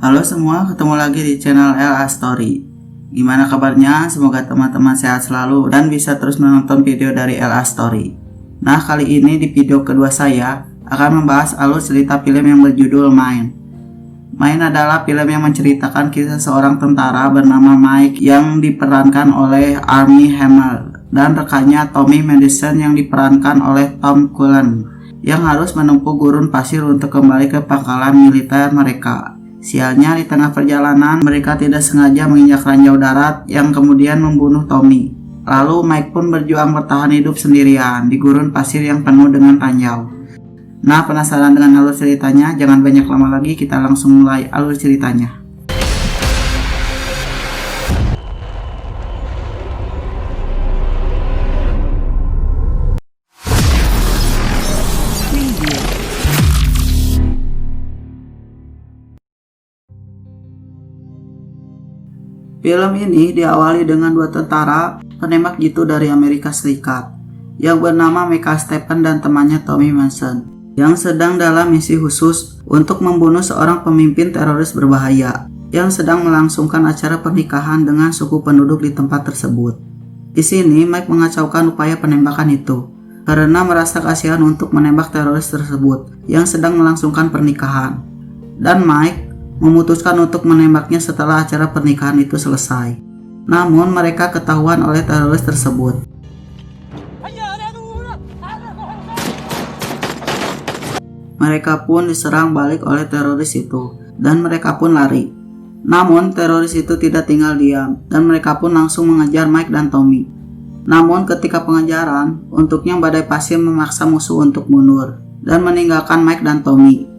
Halo semua, ketemu lagi di channel LA Story. Gimana kabarnya? Semoga teman-teman sehat selalu dan bisa terus menonton video dari LA Story. Nah, kali ini di video kedua saya akan membahas alur cerita film yang berjudul Mine. Mine adalah film yang menceritakan kisah seorang tentara bernama Mike yang diperankan oleh Armie Hammer dan rekannya Tommy Madison yang diperankan oleh Tom Cullen yang harus menempuh gurun pasir untuk kembali ke pangkalan militer mereka. Sialnya di tengah perjalanan mereka tidak sengaja menginjak ranjau darat yang kemudian membunuh Tommy. Lalu Mike pun berjuang bertahan hidup sendirian di gurun pasir yang penuh dengan ranjau. Nah, penasaran dengan alur ceritanya? Jangan banyak lama lagi, kita langsung mulai alur ceritanya. Film ini diawali dengan dua tentara penembak jitu dari Amerika Serikat yang bernama Michael Stephen dan temannya Tommy Mason yang sedang dalam misi khusus untuk membunuh seorang pemimpin teroris berbahaya yang sedang melangsungkan acara pernikahan dengan suku penduduk di tempat tersebut. Di sini Mike mengacaukan upaya penembakan itu karena merasa kasihan untuk menembak teroris tersebut yang sedang melangsungkan pernikahan, dan Mike memutuskan untuk menembaknya setelah acara pernikahan itu selesai. Namun mereka ketahuan oleh teroris tersebut. Mereka pun diserang balik oleh teroris itu dan mereka pun lari. Namun teroris itu tidak tinggal diam dan mereka pun langsung mengejar Mike dan Tommy. Namun ketika pengejaran, untuknya badai pasir memaksa musuh untuk mundur dan meninggalkan Mike dan Tommy.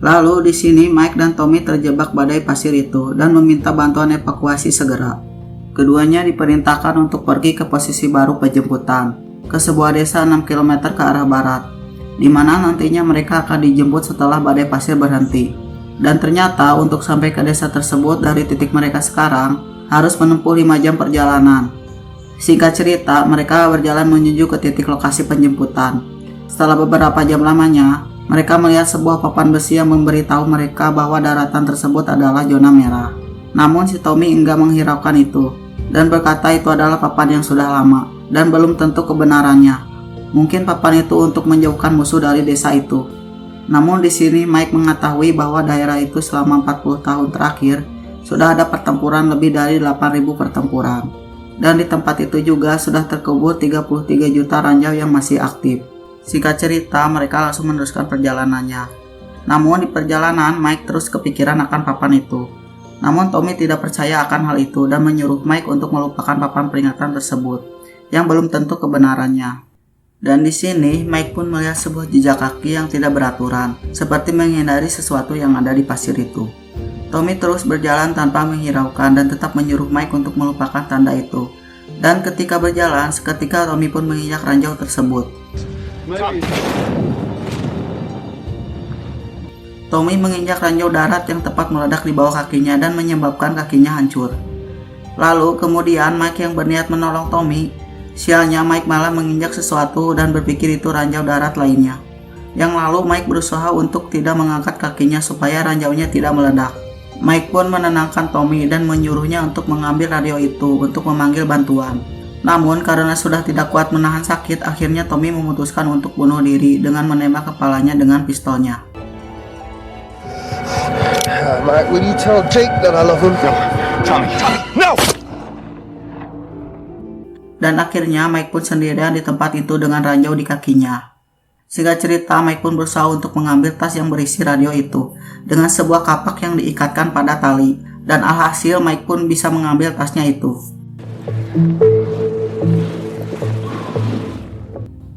Lalu di sini Mike dan Tommy terjebak badai pasir itu dan meminta bantuan evakuasi segera. Keduanya diperintahkan untuk pergi ke posisi baru penjemputan ke sebuah desa 6 km ke arah barat, di mana nantinya mereka akan dijemput setelah badai pasir berhenti. Dan ternyata untuk sampai ke desa tersebut dari titik mereka sekarang harus menempuh 5 jam perjalanan. Singkat cerita, mereka berjalan menuju ke titik lokasi penjemputan. Setelah beberapa jam lamanya, mereka melihat sebuah papan besi yang memberitahu mereka bahwa daratan tersebut adalah zona merah. Namun si Tommy enggak menghiraukan itu dan berkata itu adalah papan yang sudah lama dan belum tentu kebenarannya. Mungkin papan itu untuk menjauhkan musuh dari desa itu. Namun di sini Mike mengetahui bahwa daerah itu selama 40 tahun terakhir sudah ada pertempuran lebih dari 8.000 pertempuran. Dan di tempat itu juga sudah terkubur 33 juta ranjau yang masih aktif. Singkat cerita, mereka langsung meneruskan perjalanannya. Namun di perjalanan, Mike terus kepikiran akan papan itu. Namun Tommy tidak percaya akan hal itu dan menyuruh Mike untuk melupakan papan peringatan tersebut, yang belum tentu kebenarannya. Dan di sini, Mike pun melihat sebuah jejak kaki yang tidak beraturan, seperti menghindari sesuatu yang ada di pasir itu. Tommy terus berjalan tanpa menghiraukan dan tetap menyuruh Mike untuk melupakan tanda itu. Dan ketika berjalan, seketika Tommy pun menginjak ranjau tersebut. Tommy menginjak ranjau darat yang tepat meledak di bawah kakinya dan menyebabkan kakinya hancur. Lalu kemudian Mike yang berniat menolong Tommy, sialnya Mike malah menginjak sesuatu dan berpikir itu ranjau darat lainnya. Yang lalu Mike berusaha untuk tidak mengangkat kakinya supaya ranjaunya tidak meledak. Mike pun menenangkan Tommy dan menyuruhnya untuk mengambil radio itu untuk memanggil bantuan. Namun karena sudah tidak kuat menahan sakit, akhirnya Tommy memutuskan untuk bunuh diri dengan menembak kepalanya dengan pistolnya. Mike, will you tell Jake that I love him? No, Tommy, no! Dan akhirnya Mike pun sendirian di tempat itu dengan ranjau di kakinya. Singkat cerita, Mike pun berusaha untuk mengambil tas yang berisi radio itu dengan sebuah kapak yang diikatkan pada tali. Dan alhasil Mike pun bisa mengambil tasnya itu.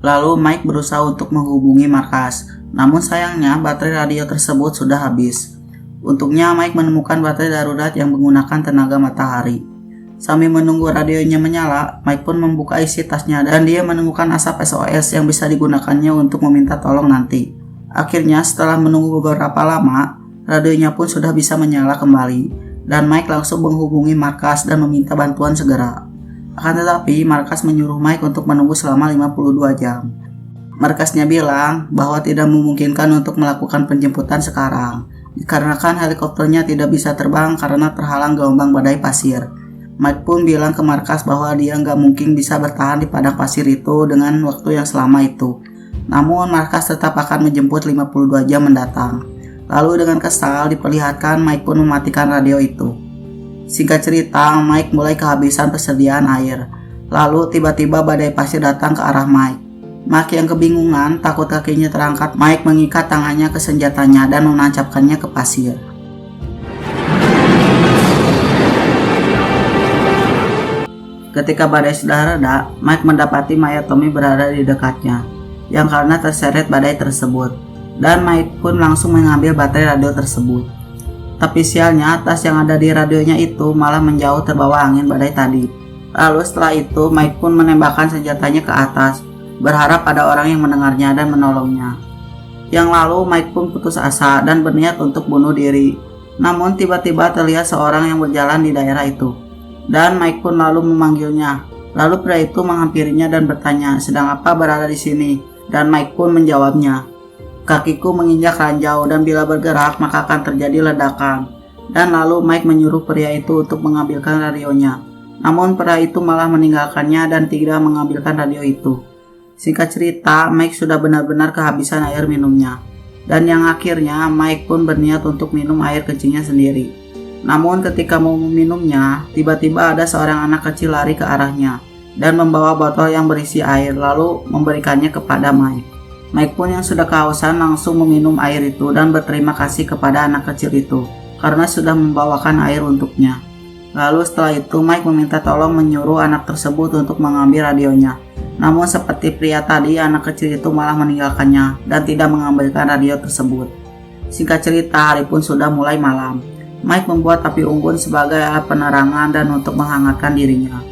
Lalu Mike berusaha untuk menghubungi markas, namun sayangnya baterai radio tersebut sudah habis. Untungnya Mike menemukan baterai darurat yang menggunakan tenaga matahari. Sambil menunggu radionya menyala, Mike pun membuka isi tasnya dan dia menemukan asap SOS yang bisa digunakannya untuk meminta tolong nanti. Akhirnya setelah menunggu beberapa lama, radionya pun sudah bisa menyala kembali dan Mike langsung menghubungi markas dan meminta bantuan segera. Akan tetapi, markas menyuruh Mike untuk menunggu selama 52 jam. Markasnya bilang bahwa tidak memungkinkan untuk melakukan penjemputan sekarang, dikarenakan helikopternya tidak bisa terbang karena terhalang gelombang badai pasir. Mike pun bilang ke markas bahwa dia nggak mungkin bisa bertahan di padang pasir itu dengan waktu yang selama itu. Namun markas tetap akan menjemput 52 jam mendatang. Lalu dengan kesal diperlihatkan Mike pun mematikan radio itu. Singkat cerita, Mike mulai kehabisan persediaan air. Lalu tiba-tiba badai pasir datang ke arah Mike. Mike yang kebingungan, takut kakinya terangkat. Mike mengikat tangannya ke senjatanya dan menancapkannya ke pasir. Ketika badai sudah reda, Mike mendapati mayat Tommy berada di dekatnya, yang karena terseret badai tersebut. Dan Mike pun langsung mengambil baterai radio tersebut. Tapi sialnya, tas yang ada di radionya itu malah menjauh terbawa angin badai tadi. Lalu setelah itu, Mike pun menembakkan senjatanya ke atas, berharap ada orang yang mendengarnya dan menolongnya. Yang lalu Mike pun putus asa dan berniat untuk bunuh diri. Namun tiba-tiba terlihat seorang yang berjalan di daerah itu. Dan Mike pun lalu memanggilnya. Lalu pria itu menghampirinya dan bertanya, sedang apa berada di sini? Dan Mike pun menjawabnya, kakiku menginjak ranjau dan bila bergerak maka akan terjadi ledakan. Dan lalu Mike menyuruh pria itu untuk mengambilkan radionya. Namun pria itu malah meninggalkannya dan tidak mengambilkan radio itu. Singkat cerita, Mike sudah benar-benar kehabisan air minumnya. Dan yang akhirnya Mike pun berniat untuk minum air kencingnya sendiri. Namun ketika mau meminumnya, tiba-tiba ada seorang anak kecil lari ke arahnya dan membawa botol yang berisi air lalu memberikannya kepada Mike. Mike pun yang sudah kehausan langsung meminum air itu dan berterima kasih kepada anak kecil itu karena sudah membawakan air untuknya. Lalu setelah itu Mike meminta tolong menyuruh anak tersebut untuk mengambil radionya. Namun seperti pria tadi, anak kecil itu malah meninggalkannya dan tidak mengambilkan radio tersebut. Singkat cerita, hari pun sudah mulai malam. Mike membuat api unggun sebagai alat penerangan dan untuk menghangatkan dirinya.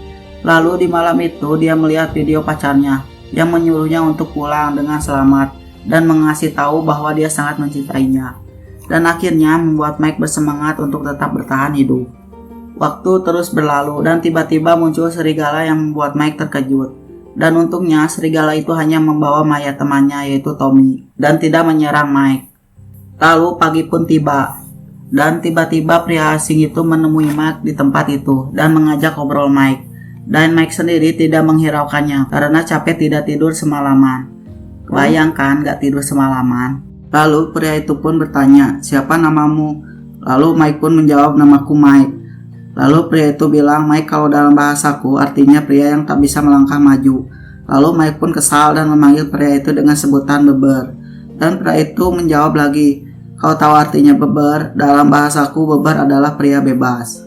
Lalu di malam itu dia melihat video pacarnya yang menyuruhnya untuk pulang dengan selamat dan mengasih tahu bahwa dia sangat mencintainya. Dan akhirnya membuat Mike bersemangat untuk tetap bertahan hidup. Waktu terus berlalu dan tiba-tiba muncul serigala yang membuat Mike terkejut. Dan untungnya serigala itu hanya membawa mayat temannya yaitu Tommy dan tidak menyerang Mike. Lalu pagi pun tiba dan tiba-tiba pria asing itu menemui Mike di tempat itu dan mengajak ngobrol Mike. Dan Mike sendiri tidak menghiraukannya karena capek tidak tidur semalaman. Bayangkan gak tidur semalaman. Lalu pria itu pun bertanya, siapa namamu? Lalu Mike pun menjawab, namaku Mike. Lalu pria itu bilang, Mike kalau dalam bahasaku artinya pria yang tak bisa melangkah maju. Lalu Mike pun kesal dan memanggil pria itu dengan sebutan beber. Dan pria itu menjawab lagi, kau tahu artinya beber? Dalam bahasaku beber adalah pria bebas.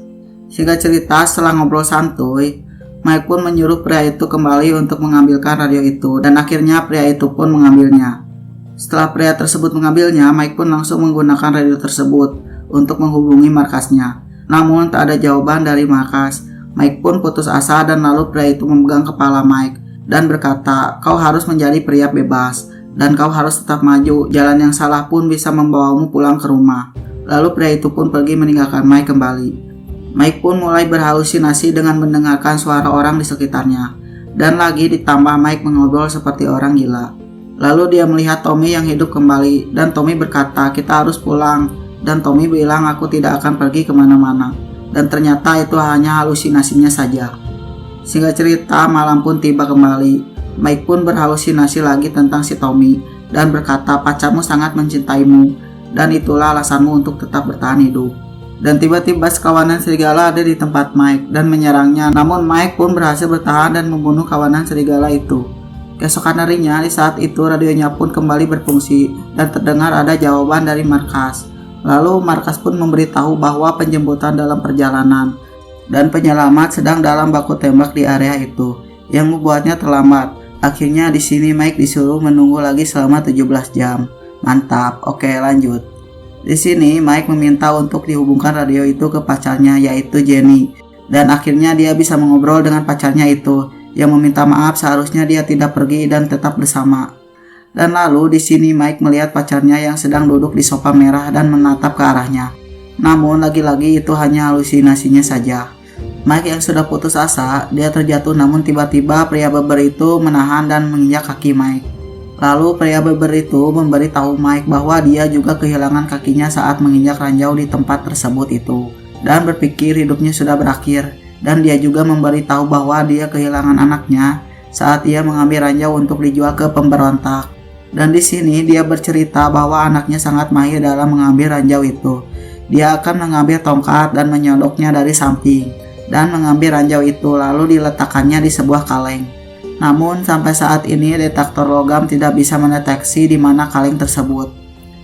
Singkat cerita, setelah ngobrol santuy, Mike pun menyuruh pria itu kembali untuk mengambilkan radio itu dan akhirnya pria itu pun mengambilnya. Setelah pria tersebut mengambilnya, Mike pun langsung menggunakan radio tersebut untuk menghubungi markasnya. Namun tak ada jawaban dari markas. Mike pun putus asa dan lalu pria itu memegang kepala Mike dan berkata, kau harus menjadi pria bebas dan kau harus tetap maju. Jalan yang salah pun bisa membawamu pulang ke rumah. Lalu pria itu pun pergi meninggalkan Mike kembali. Mike pun mulai berhalusinasi dengan mendengarkan suara orang di sekitarnya. Dan lagi ditambah Mike mengobrol seperti orang gila. Lalu dia melihat Tommy yang hidup kembali dan Tommy berkata, kita harus pulang. Dan Tommy bilang aku tidak akan pergi kemana-mana. Dan ternyata itu hanya halusinasinya saja. Singkat cerita, malam pun tiba kembali. Mike pun berhalusinasi lagi tentang si Tommy dan berkata pacarmu sangat mencintaimu dan itulah alasanmu untuk tetap bertahan hidup. Dan tiba-tiba sekawanan serigala ada di tempat Mike dan menyerangnya. Namun Mike pun berhasil bertahan dan membunuh kawanan serigala itu. Keesokan harinya, di saat itu radionya pun kembali berfungsi dan terdengar ada jawaban dari markas. Lalu markas pun memberitahu bahwa penjemputan dalam perjalanan dan penyelamat sedang dalam baku tembak di area itu, yang membuatnya terlambat. Akhirnya di sini Mike disuruh menunggu lagi selama 17 jam. Mantap. Oke, lanjut. Di sini Mike meminta untuk dihubungkan radio itu ke pacarnya yaitu Jenny, dan akhirnya dia bisa mengobrol dengan pacarnya itu yang meminta maaf seharusnya dia tidak pergi dan tetap bersama. Dan lalu di sini Mike melihat pacarnya yang sedang duduk di sofa merah dan menatap ke arahnya. Namun lagi-lagi itu hanya halusinasinya saja. Mike yang sudah putus asa, dia terjatuh namun tiba-tiba pria beber itu menahan dan menginjak kaki Mike. Lalu pria barber itu memberitahu Mike bahwa dia juga kehilangan kakinya saat menginjak ranjau di tempat tersebut itu, dan berpikir hidupnya sudah berakhir. Dan dia juga memberitahu bahwa dia kehilangan anaknya saat ia mengambil ranjau untuk dijual ke pemberontak. Dan di sini dia bercerita bahwa anaknya sangat mahir dalam mengambil ranjau itu. Dia akan mengambil tongkat dan menyodoknya dari samping, dan mengambil ranjau itu lalu diletakkannya di sebuah kaleng. Namun sampai saat ini detektor logam tidak bisa mendeteksi di mana kaleng tersebut.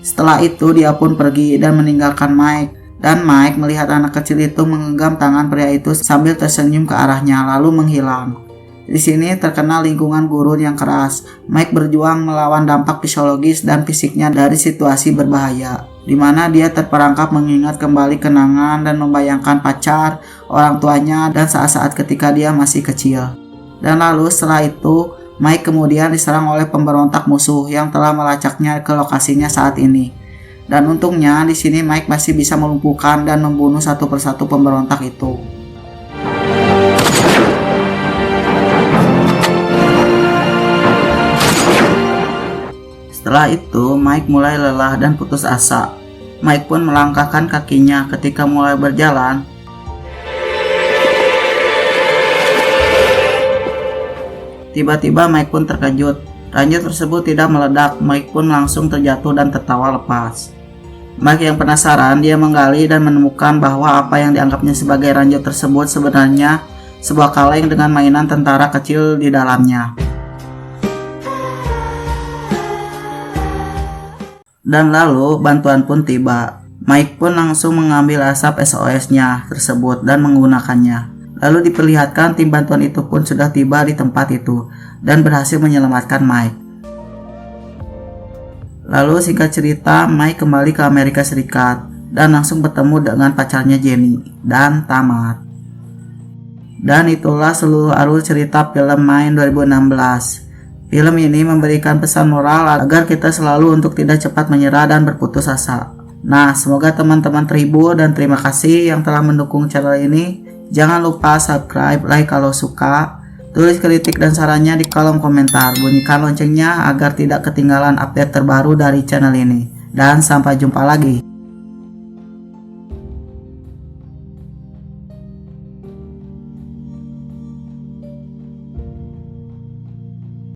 Setelah itu dia pun pergi dan meninggalkan Mike. Dan Mike melihat anak kecil itu menggenggam tangan pria itu sambil tersenyum ke arahnya lalu menghilang. Di sini terkenal lingkungan gurun yang keras. Mike berjuang melawan dampak psikologis dan fisiknya dari situasi berbahaya, di mana dia terperangkap mengingat kembali kenangan dan membayangkan pacar, orang tuanya, dan saat-saat ketika dia masih kecil. Dan lalu setelah itu, Mike kemudian diserang oleh pemberontak musuh yang telah melacaknya ke lokasinya saat ini. Dan untungnya di sini Mike masih bisa melumpuhkan dan membunuh satu persatu pemberontak itu. Setelah itu, Mike mulai lelah dan putus asa. Mike pun melangkahkan kakinya ketika mulai berjalan. Tiba-tiba Mike pun terkejut. Ranjau tersebut tidak meledak. Mike pun langsung terjatuh dan tertawa lepas. Mike yang penasaran, dia menggali dan menemukan bahwa apa yang dianggapnya sebagai ranjau tersebut sebenarnya sebuah kaleng dengan mainan tentara kecil di dalamnya. Dan lalu bantuan pun tiba. Mike pun langsung mengambil asap SOS-nya tersebut dan menggunakannya. Lalu diperlihatkan tim bantuan itu pun sudah tiba di tempat itu dan berhasil menyelamatkan Mike. Lalu singkat cerita, Mike kembali ke Amerika Serikat dan langsung bertemu dengan pacarnya Jenny dan tamat. Dan itulah seluruh alur cerita film Mine 2016. Film ini memberikan pesan moral agar kita selalu untuk tidak cepat menyerah dan berputus asa. Nah, semoga teman-teman terhibur dan terima kasih yang telah mendukung channel ini. Jangan lupa subscribe, like kalau suka, tulis kritik dan sarannya di kolom komentar, bunyikan loncengnya agar tidak ketinggalan update terbaru dari channel ini. Dan sampai jumpa lagi.